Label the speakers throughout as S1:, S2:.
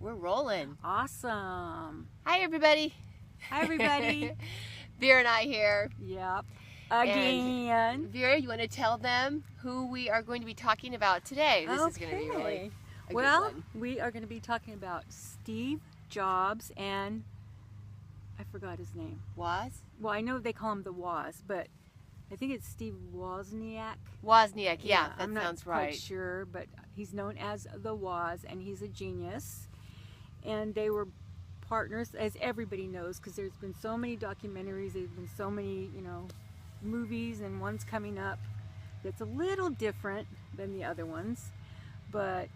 S1: We're rolling.
S2: Awesome.
S1: Hi, everybody.
S2: Hi, everybody.
S1: Vera and I here.
S2: Yep. Again.
S1: And Vera, you want to tell them who we are going to be talking about today? This is going to be really a good one.
S2: We are going to be talking about Steve Jobs and I forgot his name.
S1: Woz?
S2: Well, I know they call him the Woz, but I think it's Steve Wozniak.
S1: Wozniak, yeah, that
S2: I'm
S1: sounds
S2: not
S1: right.
S2: quite sure, but he's known as the Woz, and he's a genius. And they were partners, as everybody knows, because there's been so many documentaries, there's been so many, movies, and one's coming up that's a little different than the other ones. But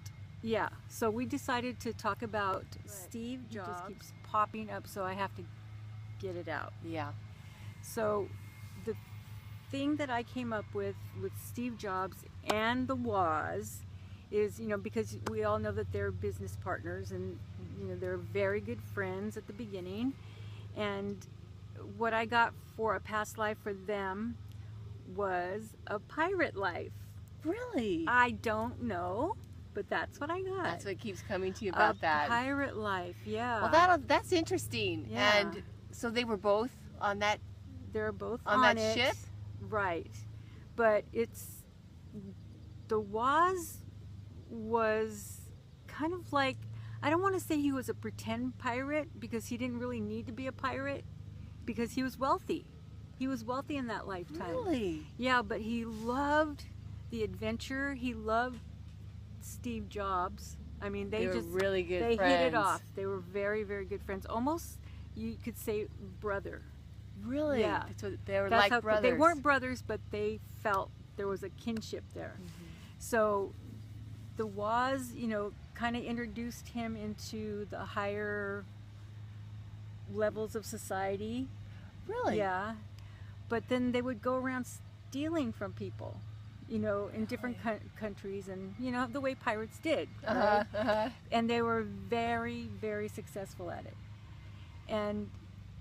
S2: yeah, so we decided to talk about Steve Jobs. It just keeps popping up, so I have to get it out.
S1: Yeah.
S2: So the thing that I came up with Steve Jobs and the Woz is, because we all know that they're business partners, and they're very good friends at the beginning. And what I got for a past life for them was a pirate life.
S1: Really?
S2: I don't know, but that's what I got.
S1: That's what keeps coming to you about that.
S2: Pirate life, yeah.
S1: Well, that's interesting.
S2: Yeah.
S1: And so they were both on that.
S2: They're both
S1: on that ship,
S2: right? But it's the Woz was kind of like, I don't want to say he was a pretend pirate, because he didn't really need to be a pirate, because he was wealthy. He was wealthy in that lifetime.
S1: Really?
S2: Yeah, but he loved the adventure. He loved Steve Jobs. I mean, they
S1: were
S2: just
S1: really good
S2: they
S1: friends.
S2: hit it off. They were very, very good friends. Almost, you could say, brother.
S1: Really?
S2: Yeah.
S1: So they were
S2: That's
S1: like brothers.
S2: They weren't brothers, but they felt there was a kinship there.
S1: Mm-hmm.
S2: So the Woz, kind of introduced him into the higher levels of society.
S1: Really?
S2: Yeah. But then they would go around stealing from people, in different countries, and, the way pirates did. Right? And they were very, very successful at it. And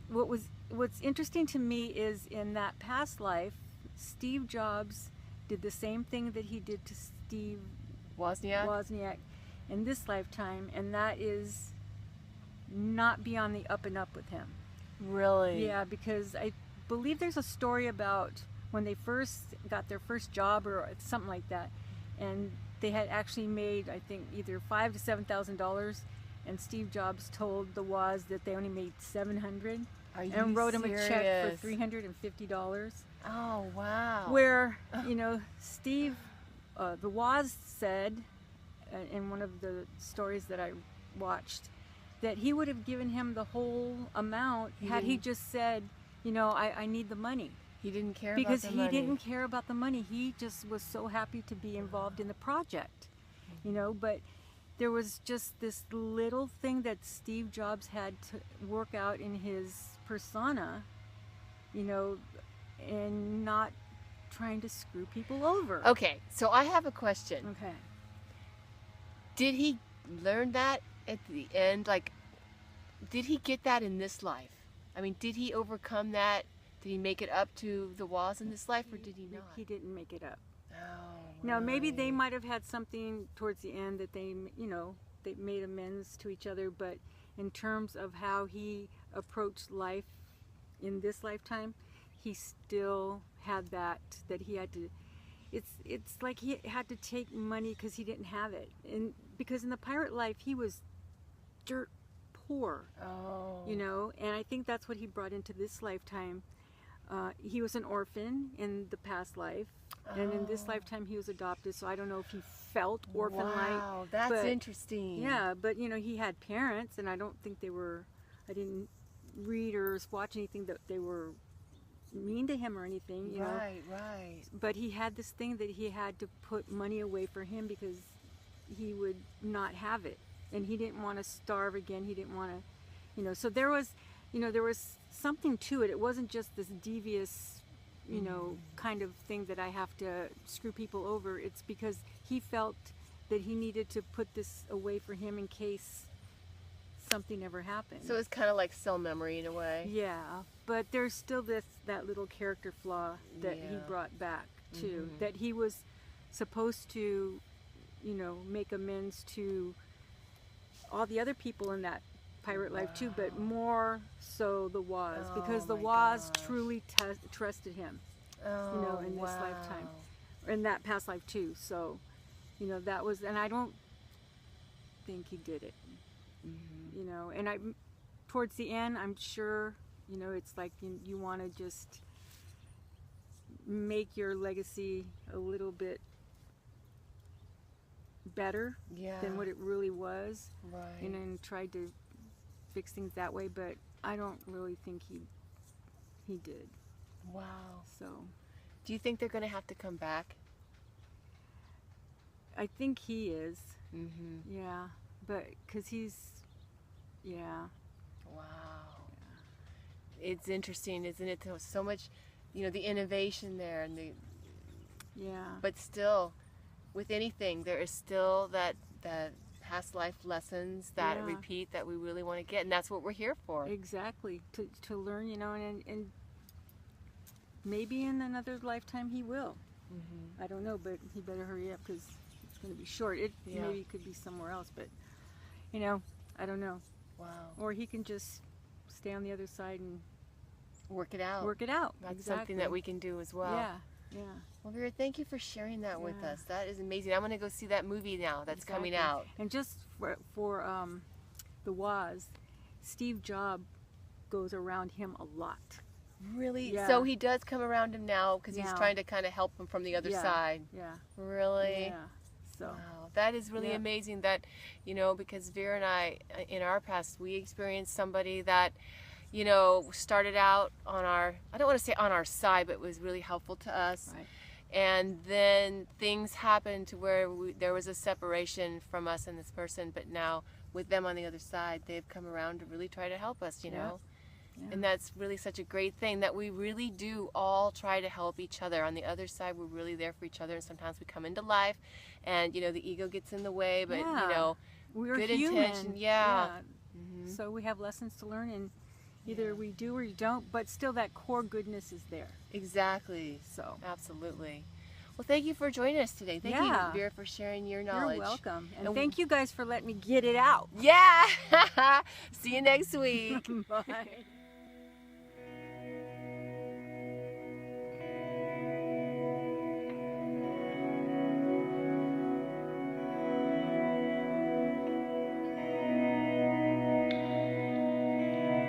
S2: what's interesting to me is, in that past life, Steve Jobs did the same thing that he did to Steve Wozniak in this lifetime, and that is not be on the up and up with him.
S1: Really?
S2: Yeah, because I believe there's a story about when they first got their first job or something like that, and they had actually made, I think, either $5,000 to $7,000, and Steve Jobs told the Woz that they only made $700, and wrote him a check for $350.
S1: Oh, wow.
S2: Where, Steve, the Woz said, in one of the stories that I watched, that he would have given him the whole amount had he just said, I need the money.
S1: He didn't care
S2: because
S1: about the money.
S2: He didn't care about the money. He just was so happy to be involved in the project, But there was just this little thing that Steve Jobs had to work out in his persona, and not trying to screw people over.
S1: Okay, so I have a question.
S2: Okay.
S1: Did he learn that at the end? Like, did he get that in this life? I mean, did he overcome that? Did he make it up to the Woz in this life, or did he not?
S2: He didn't make it up.
S1: Oh,
S2: Now,
S1: really?
S2: maybe they might have had something towards the end that they made amends to each other, but in terms of how he approached life in this lifetime, he still had that he had to, it's like he had to take money because he didn't have it. And because in the pirate life, he was dirt poor.
S1: Oh.
S2: And I think that's what he brought into this lifetime. He was an orphan in the past life, and in this lifetime he was adopted, so I don't know if he felt orphan-like.
S1: Wow, that's interesting.
S2: Yeah, but he had parents, and I don't think I didn't read or watch anything that they were mean to him or anything,
S1: Right, right.
S2: But he had this thing that he had to put money away for him because he would not have it, and he didn't want to starve again. He didn't want to, so there was something to it. It wasn't just this devious, kind of thing that I have to screw people over. It's because he felt that he needed to put this away for him in case something ever happened.
S1: So it's kind of like cell memory in a way.
S2: Yeah, but there's still that little character flaw that he brought back too, that he was supposed to, make amends to all the other people in that pirate life too, but more so the Woz, because the
S1: my
S2: Woz
S1: gosh.
S2: truly trusted him,
S1: Oh,
S2: you know, in this lifetime, or in that past life too. So, you know, that was, and I don't think he did it, you know, and towards the end, I'm sure, you know, it's like you want to just make your legacy a little bit better than what it really was,
S1: Right.
S2: and tried to fix things that way, but I don't really think he did.
S1: Wow.
S2: So
S1: Do you think they're going to have to come back?
S2: I think he is,
S1: Mm-hmm.
S2: yeah, but because he's, yeah.
S1: Wow. It's interesting, isn't it? There's so much, you know, the innovation there, and
S2: Yeah.
S1: but still, with anything, there is still that past life lessons that repeat that we really want to get, and that's what we're here for.
S2: Exactly. To learn, you know, and maybe in another lifetime he will.
S1: Mm-hmm.
S2: I don't know, but he better hurry up because it's going to be short. Maybe it could be somewhere else, but, you know, I don't know.
S1: Wow.
S2: Or he can just stay on the other side and
S1: Work it out.
S2: work it out.
S1: That's
S2: exactly.
S1: something that we can do as well.
S2: Yeah, yeah.
S1: Well, Vera, thank you for sharing that with
S2: Yeah.
S1: us. That is amazing. I'm going to go see that movie now that's coming
S2: Exactly.
S1: out.
S2: And just for the Woz, Steve Jobs goes around him a lot.
S1: Really?
S2: Yeah.
S1: So he does come around him now because he's
S2: Now.
S1: trying to kind of help him from the other side.
S2: Yeah.
S1: Really?
S2: Yeah. So.
S1: Wow, that is really amazing that, you know, because Vera and I, in our past, we experienced somebody that, you know, started out on our, I don't want to say on our side, but was really helpful to us.
S2: Right.
S1: And then things happened to where there was a separation from us and this person, but now with them on the other side, they've come around to really try to help us, you know.
S2: Yeah.
S1: And that's really such a great thing, that we really do all try to help each other. On the other side, we're really there for each other, and sometimes we come into life and, you know, the ego gets in the way, but, you know,
S2: we're
S1: good
S2: human.
S1: intention. Mm-hmm.
S2: So we have lessons to learn, and either we do or you don't, but still that core goodness is there.
S1: Exactly.
S2: So.
S1: Absolutely. Well, thank you for joining us today. Thank you, Vera, for sharing your knowledge.
S2: You're welcome. And thank you guys for letting me get it out.
S1: Yeah. See you next week.
S2: Bye.